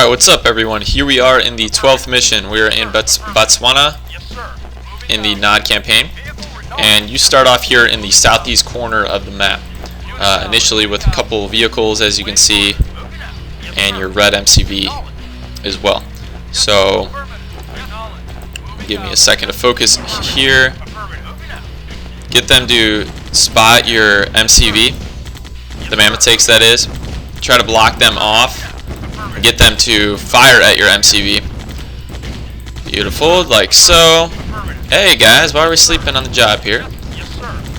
Alright, what's up everyone? Here we are in the 12th mission. We are in Botswana in the NOD campaign. And you start off here in the southeast corner of the map. Initially with a couple of vehicles, as you can see, and your red MCV as well. So, give me a second to focus here. Get them to spot your MCV, the mammoth takes that is. Try to block them off. Get them to fire at your MCV. Beautiful, like so. Hey guys, why are we sleeping on the job here?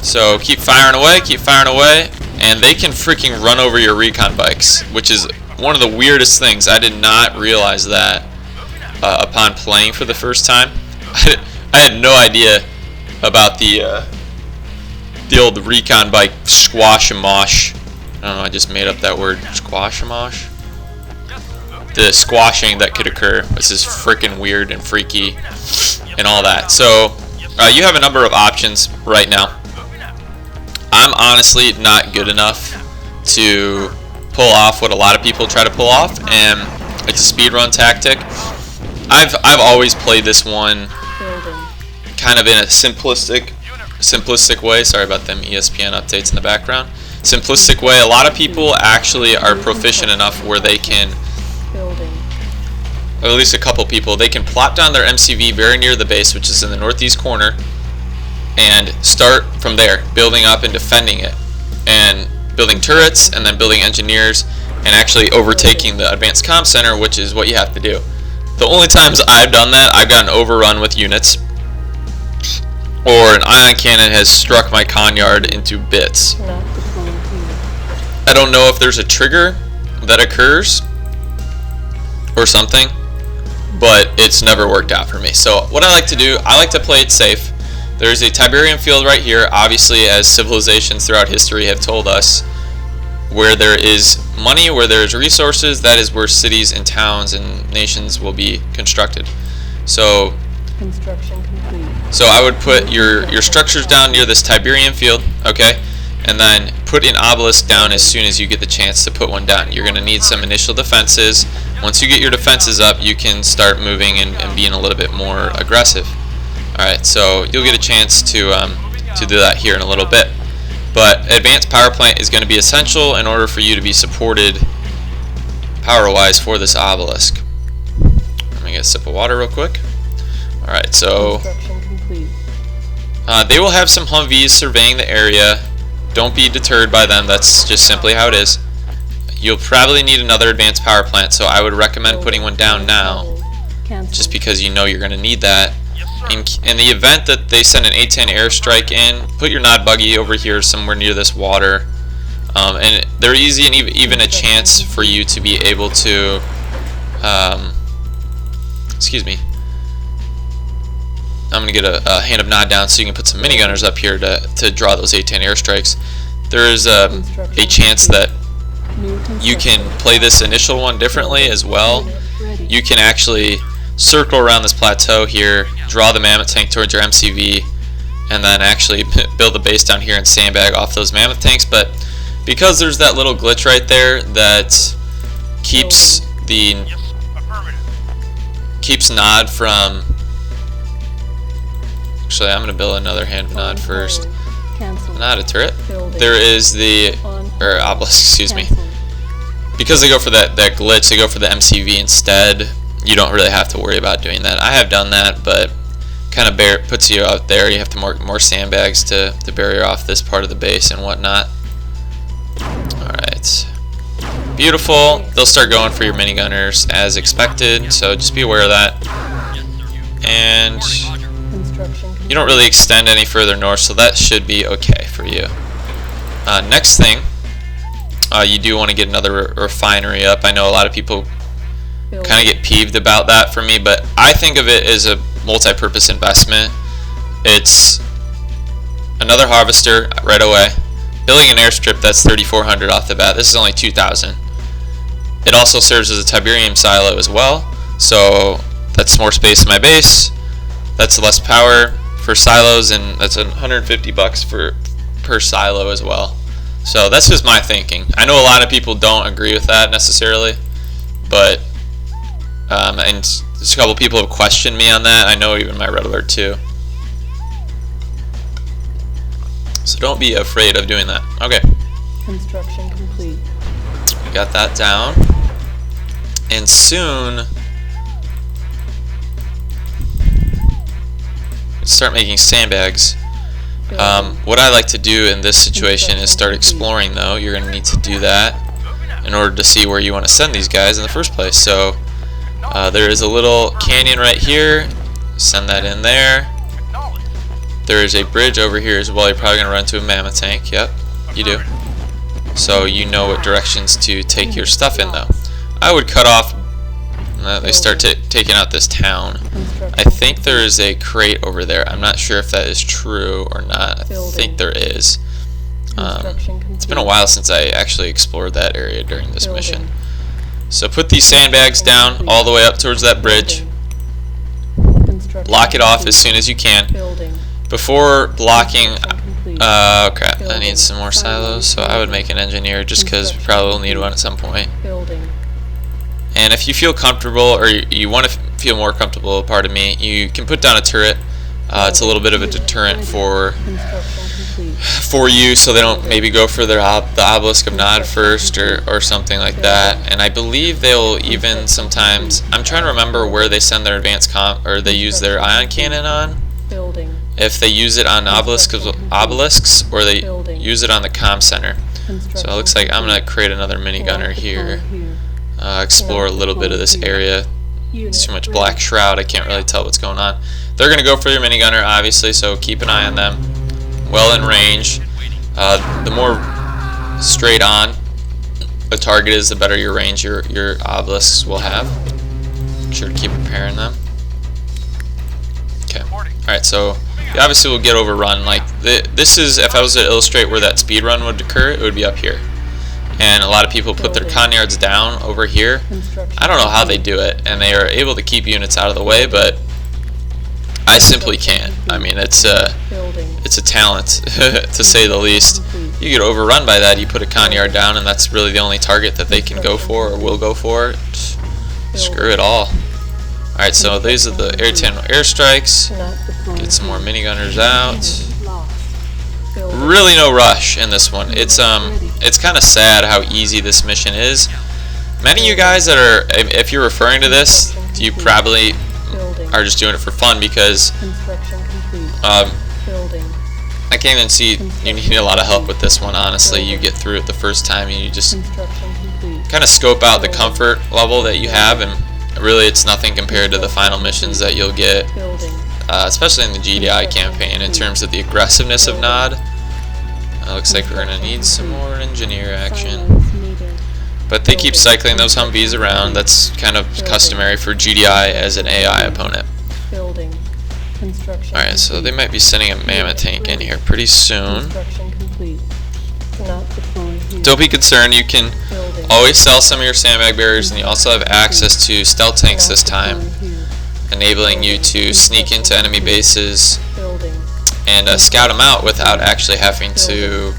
So keep firing away, and they can freaking run over your recon bikes, which is one of the weirdest things. I did not realize that upon playing for the first time. I had no idea about the old recon bike squash-a-mosh. I don't know, I just made up that word, squash-a-mosh. The squashing that could occur. This is freaking weird and freaky and all that. So you have a number of options right now. I'm honestly not good enough to pull off what a lot of people try to pull off, and it's a speedrun tactic. I've always played this one kind of in a simplistic way. Sorry about them ESPN updates in the background. Simplistic way. A lot of people actually are proficient enough where they can, or at least a couple people, they can plop down their MCV very near the base, which is in the northeast corner, and start from there, building up and defending it, and building turrets, and then building engineers, and actually overtaking the advanced comm center, which is what you have to do. The only times I've done that, I've gotten overrun with units, or an ion cannon has struck my Conyard into bits. I don't know if there's a trigger that occurs or something, but it's never worked out for me. So what I like to do, I like to play it safe. There's a Tiberium field right here, obviously, as civilizations throughout history have told us, where there is money, where there is resources, that is where cities and towns and nations will be constructed. So construction complete. So I would put your structures down near this Tiberium field, okay, and then put an obelisk down as soon as you get the chance to put one down. You're going to need some initial defenses. Once you get your defenses up, you can start moving and being a little bit more aggressive. Alright, so you'll get a chance to do that here in a little bit. But advanced power plant is going to be essential in order for you to be supported power-wise for this obelisk. I'm going to get a sip of water real quick. Alright, so they will have some Humvees surveying the area. Don't be deterred by them, that's just simply how it is. You'll probably need another advanced power plant, so I would recommend putting one down now, just because you know you're going to need that. In the event that they send an A-10 airstrike in, put your NOD buggy over here somewhere near this water. And there is even a chance for you to be able to, excuse me, I'm going to get a hand of NOD down so you can put some minigunners up here to draw those A-10 airstrikes. There is a chance that you can play this initial one differently as well. You can actually circle around this plateau here, draw the mammoth tank towards your MCV, and then actually build the base down here and sandbag off those mammoth tanks. But because there's that little glitch right there that keeps NOD from, actually I'm going to build another hand of NOD first. Not a turret. There is or obelisk, excuse me. Because they go for that glitch, they go for the MCV instead. You don't really have to worry about doing that. I have done that, but kind of puts you out there. You have to more sandbags to barrier off this part of the base and whatnot. Alright. Beautiful. They'll start going for your minigunners as expected, so just be aware of that. And you don't really extend any further north, so that should be okay for you. Next thing, you do want to get another refinery up. I know a lot of people kind of get peeved about that for me, but I think of it as a multi-purpose investment. It's another harvester right away. Building an airstrip, that's 3,400 off the bat. This is only 2,000. It also serves as a Tiberium silo as well, so that's more space in my base. That's less power for silos, and that's $150 per silo as well. So that's just my thinking. I know a lot of people don't agree with that necessarily, but And there's a couple people have questioned me on that. I know even my red alert too. So don't be afraid of doing that. Okay. Construction complete. We got that down. And soon start making sandbags. What I like to do in this situation is start exploring, though. You're going to need to do that in order to see where you want to send these guys in the first place. So there is a little canyon right here. Send that in there. There is a bridge over here as well. You're probably going to run into a mammoth tank. Yep, you do. So you know what directions to take your stuff in, though. I would cut off. They start taking out this town. I think there is a crate over there. I'm not sure if that is true or not. I think there is. It's been a while since I actually explored that area during this mission. So put these sandbags down all the way up towards that bridge. Block it off as soon as you can. Before blocking, crap, I need some more silos, so I would make an engineer just because we probably will need one at some point. And if you feel comfortable, or you want to feel more comfortable, pardon me, you can put down a turret. It's a little bit of a deterrent for you, so they don't maybe go for the obelisk of NOD first or something like that. And I believe they'll even sometimes, I'm trying to remember where they send their advanced or they use their ion cannon on. If they use it on obelisks or they use it on the comm center. So it looks like I'm going to create another minigunner here. Explore a little bit of this area. It's too much black shroud, I can't really tell what's going on. They're going to go for your minigunner, obviously, so keep an eye on them. Well in range. The more straight on a target is, the better your range your obelisks will have. Make sure to keep repairing them. Okay. Alright, so you obviously will get overrun. Like this is, if I was to illustrate where that speed run would occur, it would be up here. And a lot of people put their conyards down over here. I don't know how they do it, and they are able to keep units out of the way, but I simply can't. I mean, it's a talent to say the least. You get overrun by that. You put a conyard down, and that's really the only target that they can go for or will go for. Screw it all. All right, so these are the airstrikes. Get some more minigunners out. Really no rush in this one. It's kind of sad how easy this mission is. Many of you guys that are, if you're referring to this, you probably are just doing it for fun because I can't even see you need a lot of help with this one. Honestly, you get through it the first time and you just kind of scope out the comfort level that you have, and really it's nothing compared to the final missions that you'll get. Especially in the GDI campaign, in terms of the aggressiveness of NOD. Looks like we're going to need some more engineer action. But they keep cycling those Humvees around. That's kind of customary for GDI as an AI opponent. Alright, so they might be sending a mammoth tank in here pretty soon. Don't be concerned, you can always sell some of your sandbag barriers, and you also have access to stealth tanks this time, enabling you to sneak into enemy bases and scout them out without actually having to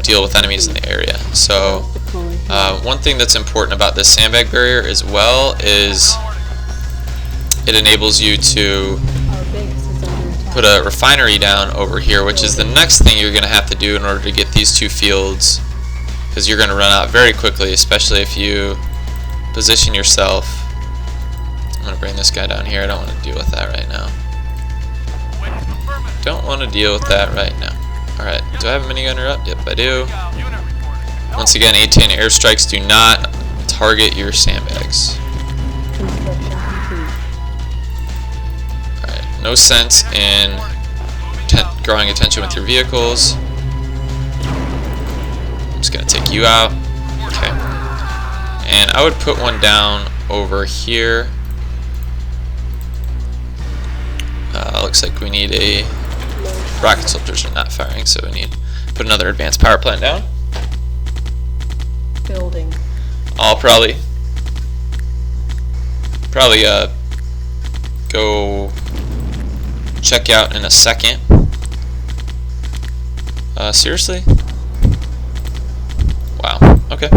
deal with enemies in the area. So one thing that's important about this sandbag barrier as well is it enables you to put a refinery down over here, which is the next thing you're going to have to do in order to get these two fields, because you're going to run out very quickly, especially if you position yourself. I'm going to bring this guy down here. I don't want to deal with that right now. Don't want to deal with that right now. Alright, do I have a minigunner up? Yep, I do. Once again, 18 airstrikes do not target your sandbags. Alright, no sense in drawing attention with your vehicles. I'm just going to take you out. Okay. And I would put one down over here. Looks like we need a rocket soldiers are not firing, so we need to put another advanced power plant down. Building. I'll probably go check out in a second. Seriously? Wow. Okay.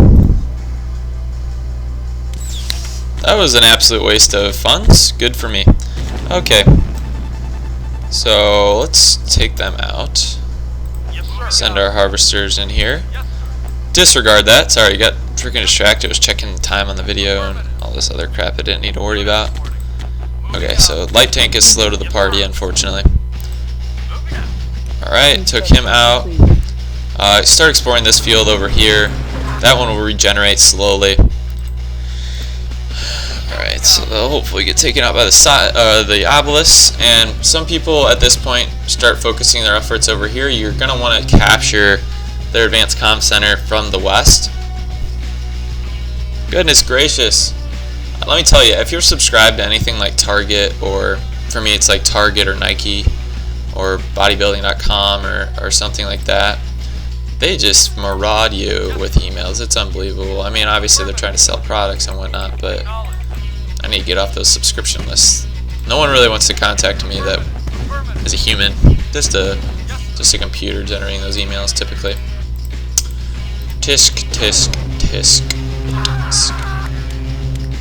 That was an absolute waste of funds. Good for me. Okay. So let's take them out. Send our harvesters in here. Disregard that. Sorry, got freaking distracted. I was checking the time on the video and all this other crap I didn't need to worry about. Okay, so light tank is slow to the party, unfortunately. Alright, took him out. Start exploring this field over here. That one will regenerate slowly. Alright, so they'll hopefully get taken out by the obelisks. And some people at this point start focusing their efforts over here. You're going to want to capture their advanced comm center from the west. Goodness gracious. Let me tell you, if you're subscribed to anything like Target, or for me it's like Target or Nike or bodybuilding.com or something like that, they just maraud you with emails. It's unbelievable. I mean, obviously they're trying to sell products and whatnot, but I need to get off those subscription lists. No one really wants to contact me that is a human. Just a computer generating those emails typically. Tisk, tisk, tisk, tisk.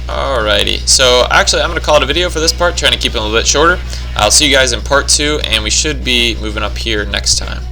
Alrighty, so actually I'm going to call it a video for this part, trying to keep it a little bit shorter. I'll see you guys in part 2, and we should be moving up here next time.